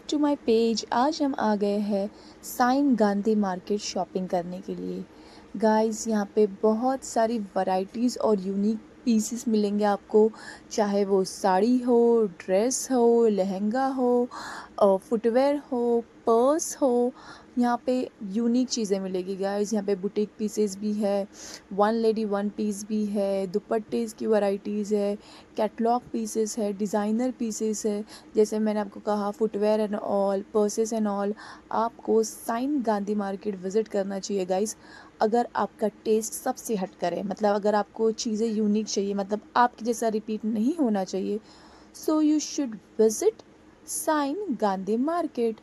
To my page. आज हम आ गए हैं साइन गांधी मार्केट शॉपिंग करने के लिए। गाइस यहाँ पे बहुत सारी वैरायटीज़ और यूनिक पीसेस मिलेंगे आपको, चाहे वो साड़ी हो, ड्रेस हो, लहंगा हो, फुटवेयर हो, पर्स हो। यहाँ पे यूनिक चीज़ें मिलेगी गाइस। यहाँ पे बुटीक पीसेस भी है, वन लेडी वन पीस भी है, दुपट्टे की वैरायटीज़ है, कैटलॉग पीसेस है, डिज़ाइनर पीसेस है। जैसे मैंने आपको कहा footwear and all, purses and all. आपको साइन गांधी मार्केट विज़िट करना चाहिए गाइस। अगर आपका टेस्ट सबसे हट करे, मतलब अगर आपको चीज़ें यूनिक चाहिए, मतलब आपके जैसा रिपीट नहीं होना चाहिए, सो यू शुड विज़िट साइन गांधी मार्केट।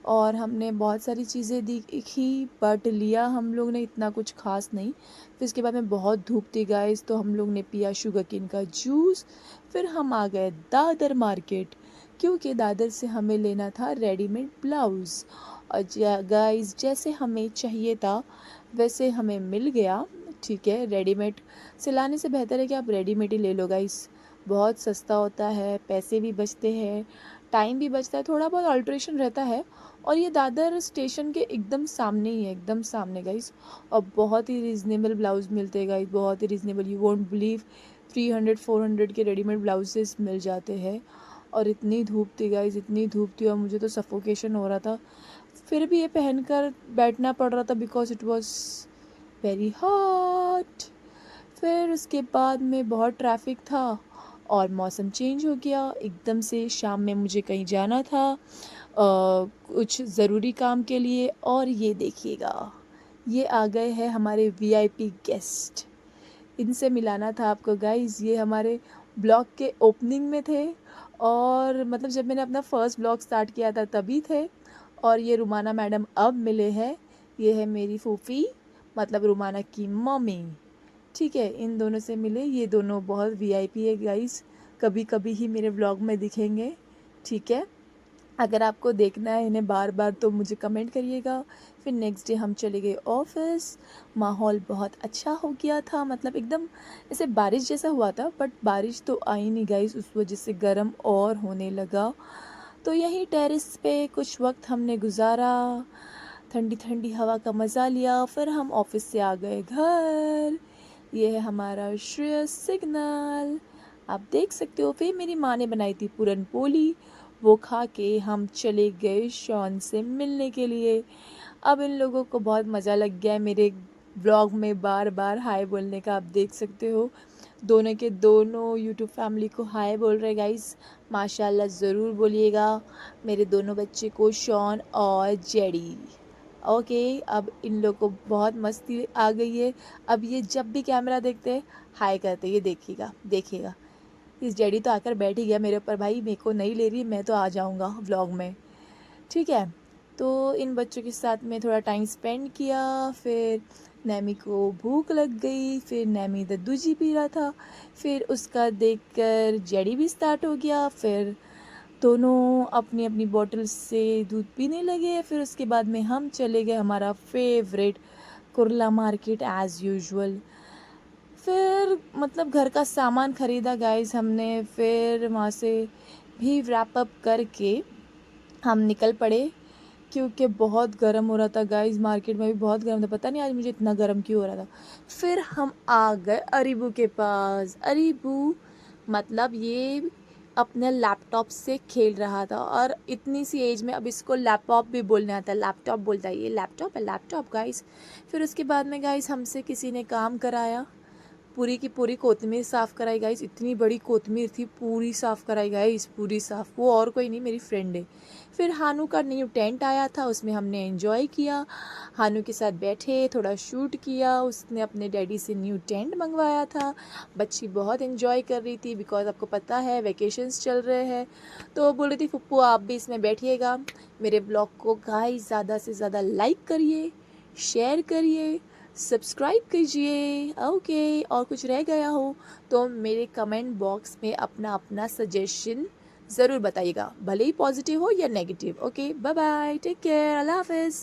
और हमने बहुत सारी चीज़ें देखी, बट लिया हम लोग ने इतना कुछ खास नहीं। फिर इसके बाद में बहुत धूप थी गाइस, तो हम लोग ने पिया शुगर केन का जूस। फिर हम आ गए दादर मार्केट, क्योंकि दादर से हमें लेना था रेडीमेड ब्लाउज़। और गाइस जैसे हमें चाहिए था वैसे हमें मिल गया। ठीक है, रेडीमेड सिलाने से बेहतर है कि आप रेडीमेड ही ले लो गाइस। बहुत सस्ता होता है, पैसे भी बचते हैं, टाइम भी बचता है, थोड़ा बहुत अल्ट्रेशन रहता है। और ये दादर स्टेशन के एकदम सामने ही है, एकदम सामने गाइस। और बहुत ही रीज़नेबल ब्लाउज़ मिलते हैं गाइस, बहुत ही रीज़नेबल। यू वोंट बिलीव 300-400 के रेडीमेड ब्लाउजेस मिल जाते हैं। और इतनी धूप थी गाइस, इतनी धूप थी और मुझे तो सफोकेशन हो रहा था। फिर भी ये पहनकर बैठना पड़ रहा था because it was very hot. फिर उसके बाद में बहुत ट्रैफिक था और मौसम चेंज हो गया एकदम से। शाम में मुझे कहीं जाना था कुछ ज़रूरी काम के लिए। और ये देखिएगा, ये आ गए हैं हमारे वीआईपी गेस्ट। इनसे मिलाना था आपको गाइस। ये हमारे ब्लॉग के ओपनिंग में थे, और मतलब जब मैंने अपना फर्स्ट ब्लॉग स्टार्ट किया था तभी थे। और ये रुमाना मैडम अब मिले हैं। ये है मेरी फूफी, मतलब रुमाना की मम्मी। ठीक है, इन दोनों से मिले। ये दोनों बहुत वीआईपी है गाइस, कभी कभी ही मेरे ब्लॉग में दिखेंगे। ठीक है, अगर आपको देखना है इन्हें बार बार तो मुझे कमेंट करिएगा। फिर नेक्स्ट डे हम चले गए ऑफिस। माहौल बहुत अच्छा हो गया था, मतलब एकदम ऐसे बारिश जैसा हुआ था, बट बारिश तो आई नहीं गाइस, उस वजह से गर्म और होने लगा। तो यहीं टेरेस पे कुछ वक्त हमने गुजारा, ठंडी ठंडी हवा का मज़ा लिया। फिर हम ऑफिस से आ गए घर। ये है हमारा श्रेयस सिग्नल, आप देख सकते हो। फिर मेरी माँ ने बनाई थी पूरन पोली, वो खा के हम चले गए शॉन से मिलने के लिए। अब इन लोगों को बहुत मज़ा लग गया है मेरे ब्लॉग में बार बार हाय बोलने का, आप देख सकते हो। दोनों के दोनों यूट्यूब फैमिली को हाय बोल रहे गाइस, माशाल्लाह ज़रूर बोलिएगा मेरे दोनों बच्चे को, शॉन और जेडी। ओके, अब इन लोग को बहुत मस्ती आ गई है। अब ये जब भी कैमरा देखते हैं हाय करते, ये देखिएगा देखिएगा। इस जेडी तो आकर बैठ ही गया मेरे ऊपर, भाई मेरे को नहीं ले रही, मैं तो आ जाऊँगा व्लॉग में। ठीक है, तो इन बच्चों के साथ में थोड़ा टाइम स्पेंड किया। फिर नैमी को भूख लग गई, फिर नैमी दद्दू जी पी रहा था, फिर उसका देखकर जेडी भी स्टार्ट हो गया। फिर दोनों अपनी अपनी बॉटल से दूध पीने लगे। फिर उसके बाद में हम चले गए हमारा favourite Kurla market as usual. फिर मतलब घर का सामान ख़रीदा गाइस हमने। फिर वहाँ से भी रैप अप करके हम निकल पड़े, क्योंकि बहुत गर्म हो रहा था गाइस। मार्केट में भी बहुत गर्म था, पता नहीं आज मुझे इतना गर्म क्यों हो रहा था। फिर हम आ गए अरीबू के पास। अरीबू मतलब ये अपने लैपटॉप से खेल रहा था, और इतनी सी एज में अब इसको लैपटॉप भी बोलने आता है, लैपटॉप बोलता है। ये लैपटॉप है, लैपटॉप गाइस। फिर उसके बाद में गाइस हमसे किसी ने काम कराया, पूरी की पूरी कोतमीर साफ़ कराई गाइस। इतनी बड़ी कोतमीर थी, पूरी साफ़ कराई गाइस, पूरी साफ़। वो और कोई नहीं, मेरी फ्रेंड है। फिर हानू का न्यू टेंट आया था, उसमें हमने एंजॉय किया। हानू के साथ बैठे, थोड़ा शूट किया। उसने अपने डैडी से न्यू टेंट मंगवाया था। बच्ची बहुत एंजॉय कर रही थी, बिकॉज आपको पता है वैकेशंस चल रहे हैं। तो बोल रही थी फुप्पू आप भी इसमें बैठिएगा। मेरे ब्लॉग को गाइस ज़्यादा से ज़्यादा लाइक करिए, शेयर करिए, सब्सक्राइब कीजिए। ओके, और कुछ रह गया हो तो मेरे कमेंट बॉक्स में अपना अपना सजेशन ज़रूर बताइएगा, भले ही पॉजिटिव हो या negative. Okay, bye bye, take care, Allah हाफिज़।